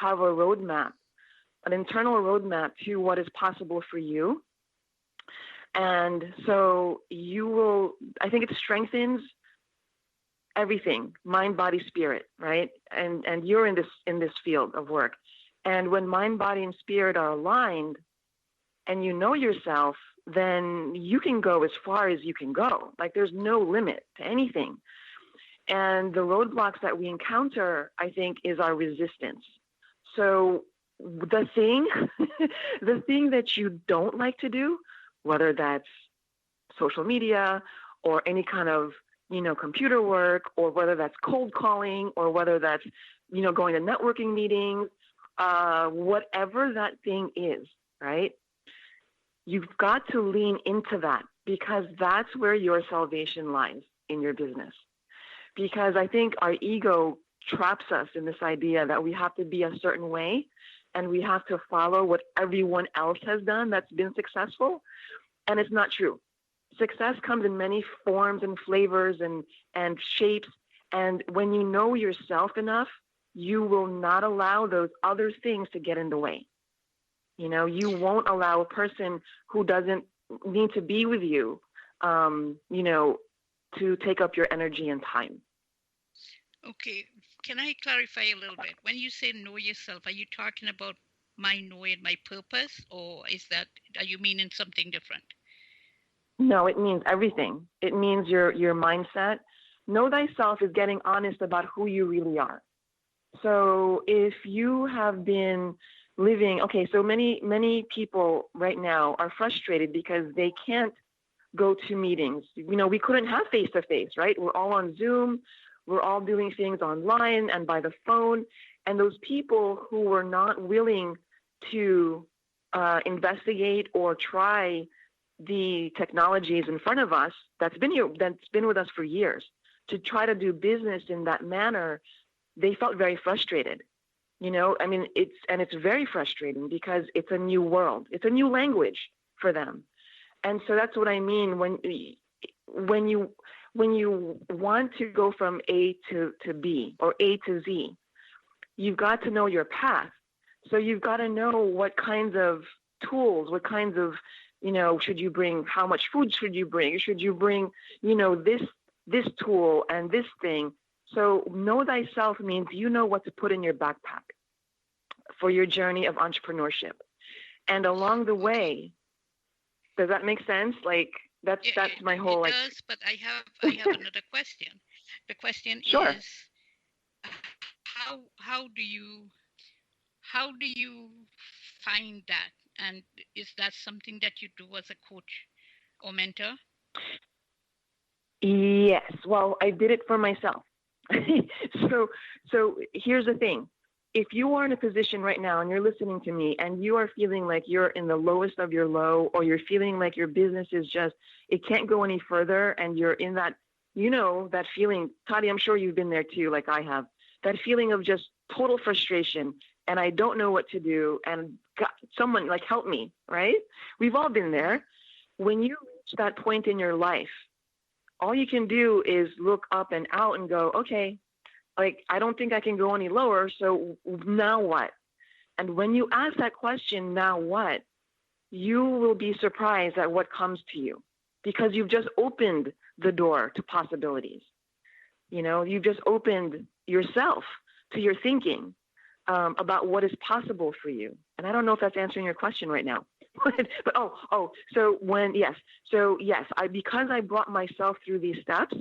have a roadmap, an internal roadmap to what is possible for you. And so I think it strengthens everything, mind, body, spirit, right? And you're in this field of work. And when mind, body, and spirit are aligned and you know yourself, then you can go as far as you can go. Like there's no limit to anything. And the roadblocks that we encounter, I think, is our resistance. So the thing, the thing that you don't like to do, whether that's social media or any kind of, computer work, or whether that's cold calling, or whether that's, going to networking meetings, whatever that thing is, right? You've got to lean into that, because that's where your salvation lies in your business. Because I think our ego traps us in this idea that we have to be a certain way and we have to follow what everyone else has done that's been successful. And it's not true. Success comes in many forms and flavors and shapes. And when you know yourself enough, you will not allow those other things to get in the way. You won't allow a person who doesn't need to be with you, to take up your energy and time. Okay. Can I clarify a little bit? When you say know yourself, are you talking about my know and my purpose, or are you meaning something different? No, it means everything. It means your mindset. Know thyself is getting honest about who you really are. So if you have been living, so many people right now are frustrated because they can't go to meetings. We couldn't have face-to-face, right? We're all on Zoom. We're all doing things online and by the phone. And those people who were not willing to investigate or try the technologies in front of us, that's been with us for years, to try to do business in that manner, they felt very frustrated. It's very frustrating because it's a new world. It's a new language for them. And so that's what I mean when you want to go from A to B or A to Z, you've got to know your path. So you've got to know what kinds of tools, what kinds of, should you bring, how much food should you bring? Should you bring, this tool and this thing? So know thyself means you know what to put in your backpack for your journey of entrepreneurship. And along the way, does that make sense? Like that's my whole. It does, but I have another question. The question Sure. is, how do you find that? And is that something that you do as a coach or mentor? Yes. Well, I did it for myself. So here's the thing. If you are in a position right now and you're listening to me and you are feeling like you're in the lowest of your low, or you're feeling like your business is just, it can't go any further, and you're in that, that feeling, Tati, I'm sure you've been there too, like I have, that feeling of just total frustration, and I don't know what to do, and God, someone like help me, right? We've all been there. When you reach that point in your life, all you can do is look up and out and go, okay, like, I don't think I can go any lower, so now what? And when you ask that question, now what, you will be surprised at what comes to you, because you've just opened the door to possibilities. You've just opened yourself to your thinking about what is possible for you. And I don't know if that's answering your question right now. But because I brought myself through these steps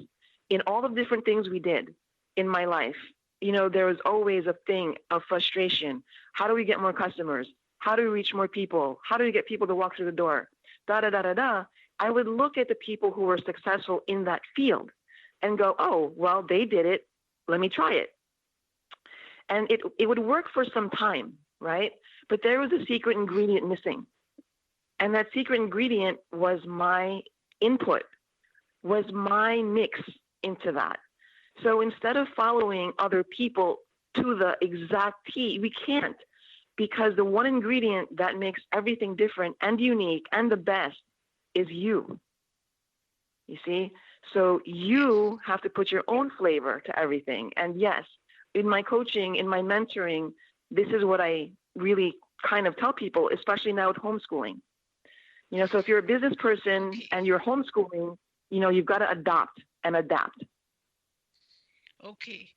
in all the different things we did in my life, there was always a thing of frustration. How do we get more customers? How do we reach more people? How do we get people to walk through the door? I would look at the people who were successful in that field and go, oh, well, they did it. Let me try it. And it would work for some time, right? But there was a secret ingredient missing. And that secret ingredient was my input, was my mix into that. So instead of following other people to the exact T, we can't, because the one ingredient that makes everything different and unique and the best is you. You see? So you have to put your own flavor to everything. And yes, in my coaching, in my mentoring, this is what I really kind of tell people, especially now with homeschooling. So if you're a business person and you're homeschooling, you've got to adopt and adapt. Okay.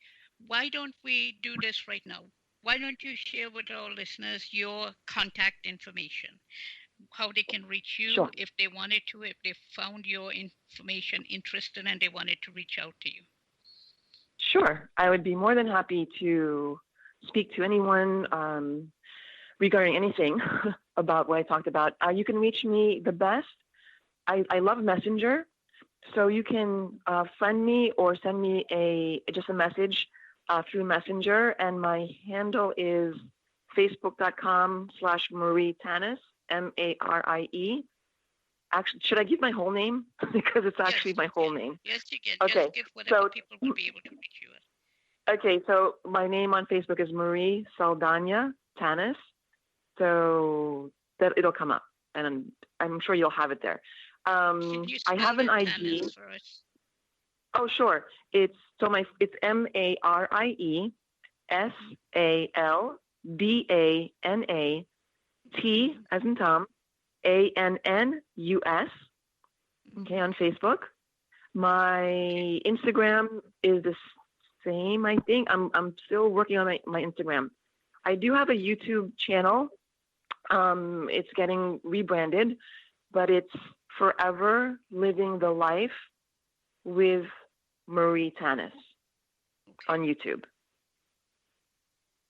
Why don't we do this right now? Why don't you share with our listeners your contact information, how they can reach you Sure. if they wanted to, if they found your information interesting and they wanted to reach out to you? Sure. I would be more than happy to speak to anyone regarding anything about what I talked about. You can reach me the best. I love Messenger. So you can friend me or send me just a message through Messenger. And my handle is facebook.com/Marie TANNUS, MARIE. Actually, should I give my whole name? Because it's actually my whole name. Yes, you can. Okay. Just give whatever people will be able to reach you at. Okay, so my name on Facebook is Marie Saldana TANNUS. So that it'll come up, and I'm sure you'll have it there. I have an ID. For us? Oh, sure. It's MARIE SALDANA T as in Tom ANNUS. Okay, on Facebook. My Instagram is the same. I think I'm still working on my Instagram. I do have a YouTube channel. It's getting rebranded, but it's Forever Living the Life with Marie TANNUS on YouTube.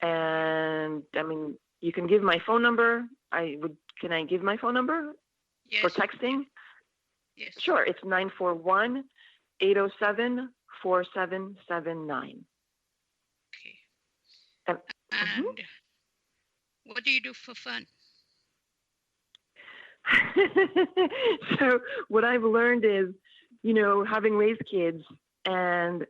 And I mean, you can give my phone number. Can I give my phone number for texting? Yes. Sure. It's 941-807-4779. Okay. And what do you do for fun? So what I've learned is, having raised kids and,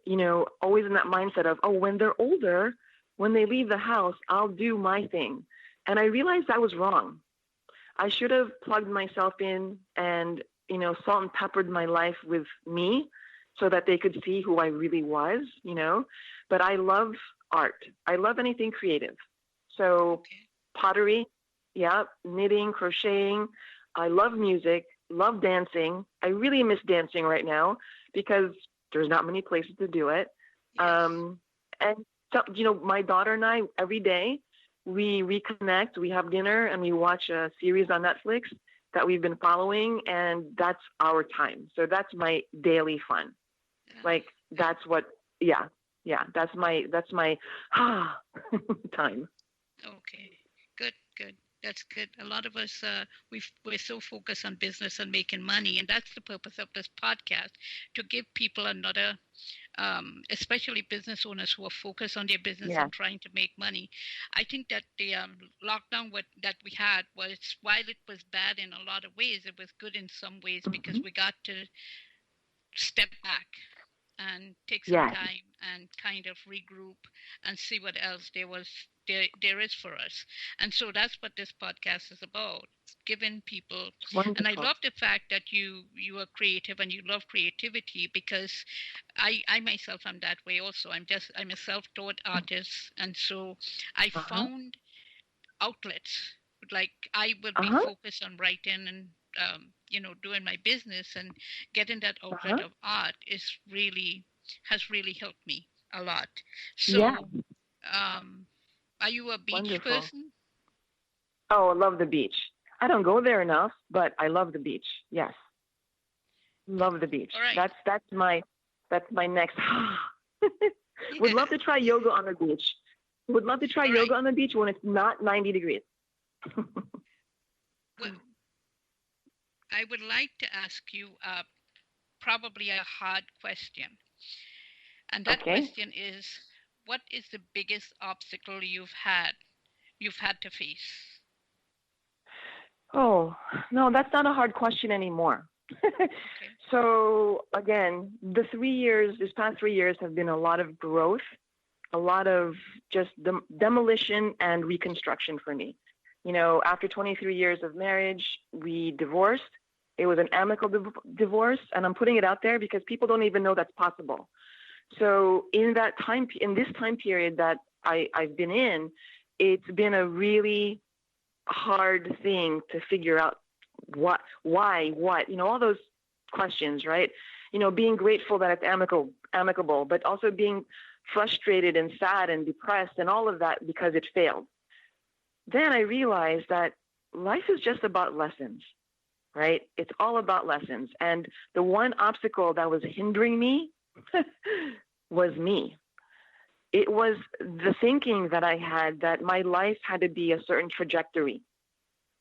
always in that mindset of, when they're older, when they leave the house, I'll do my thing. And I realized I was wrong. I should have plugged myself in and, salt and peppered my life with me so that they could see who I really was, But I love art. I love anything creative. So pottery, knitting, crocheting. I love music, love dancing. I really miss dancing right now because there's not many places to do it. And so, my daughter and I, every day, we reconnect, we have dinner, and we watch a series on Netflix that we've been following, and that's our time. So that's my daily fun. Like, that's what, that's my time. Okay, good. That's good. A lot of us, we're so focused on business and making money, and that's the purpose of this podcast, to give people another, especially business owners who are focused on their business and trying to make money. I think that the lockdown that we had was, while it was bad in a lot of ways, it was good in some ways because we got to step back and take some time and kind of regroup and see what else there is for us. And so that's what this podcast is about, giving people. Wonderful. And I love the fact that you are creative and you love creativity, because I myself am that way also. I'm a self-taught artist, and so I found outlets. Like, I would be focused on writing and doing my business, and getting that outlet of art has really helped me a lot. So are you a beach person? Oh, I love the beach. I don't go there enough, but I love the beach. Yes. Love the beach. All right. That's my next. Would love to try yoga on the beach. Would love to try yoga on the beach when it's not 90 degrees. Well, I would like to ask you probably a hard question. And that question is, what is the biggest obstacle you've had to face? Oh, no, that's not a hard question anymore. So again, this past 3 years have been a lot of growth, a lot of just demolition and reconstruction for me. After 23 years of marriage, we divorced. It was an amicable divorce, and I'm putting it out there because people don't even know that's possible. So in this time period that I've been in, it's been a really hard thing to figure out what, why, what, all those questions, right? Being grateful that it's amicable, but also being frustrated and sad and depressed and all of that because it failed. Then I realized that life is just about lessons, right? It's all about lessons. And the one obstacle that was hindering me was me. It was the thinking that I had that my life had to be a certain trajectory.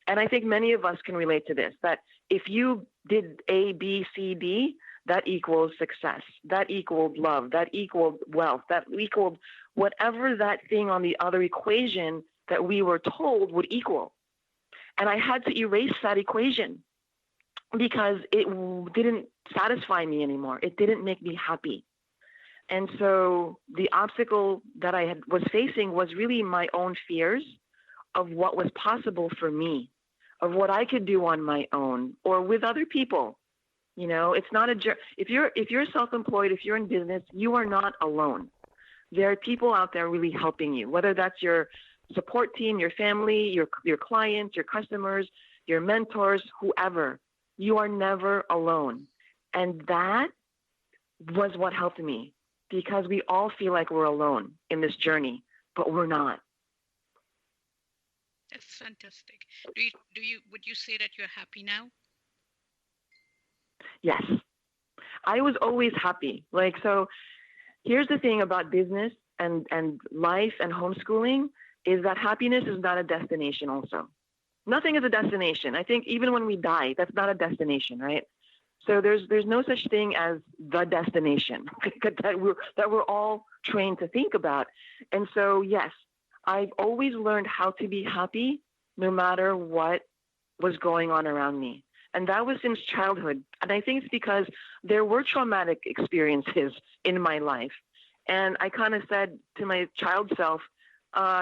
And I think many of us can relate to this, that if you did A, B, C, D, that equals success, that equaled love, that equaled wealth, that equaled whatever that thing on the other equation that we were told would equal. And I had to erase that equation because it didn't satisfy me anymore. It didn't make me happy. And so the obstacle that I was facing was really my own fears of what was possible for me, of what I could do on my own or with other people. It's not if you're self-employed, if you're in business, you are not alone. There are people out there really helping you, whether that's your support team, your family, your clients, your customers, your mentors, whoever. You are never alone. And that was what helped me, because we all feel like we're alone in this journey, but we're not. That's fantastic. Would you say that you're happy now? Yes. I was always happy. So here's the thing about business and life and homeschooling is that happiness is not a destination also. Nothing is a destination. I think even when we die, that's not a destination, right? So there's no such thing as the destination that we're all trained to think about. And so, yes, I've always learned how to be happy no matter what was going on around me. And that was since childhood. And I think it's because there were traumatic experiences in my life. And I kind of said to my child self,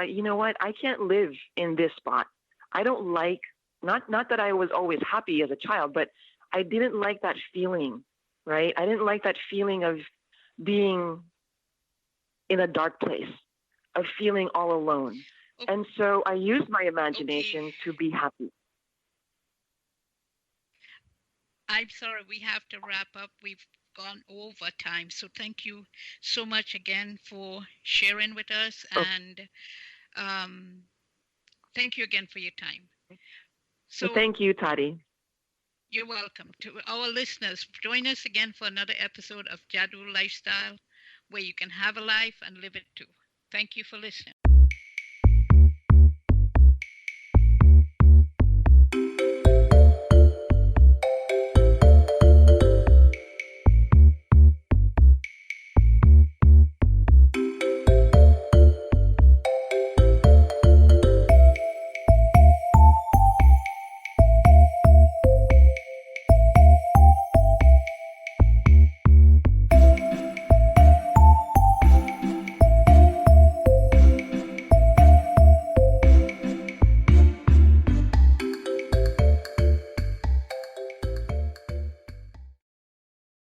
you know what? I can't live in this spot. I don't like, not that I was always happy as a child, but I didn't like that feeling, right? I didn't like that feeling of being in a dark place, of feeling all alone. Okay. And so I used my imagination to be happy. I'm sorry, we have to wrap up. We've gone over time. So thank you so much again for sharing with us. And thank you again for your time. So thank you, Tati. You're welcome. To our listeners, join us again for another episode of Jadoo Lifestyle, where you can have a life and live it too. Thank you for listening.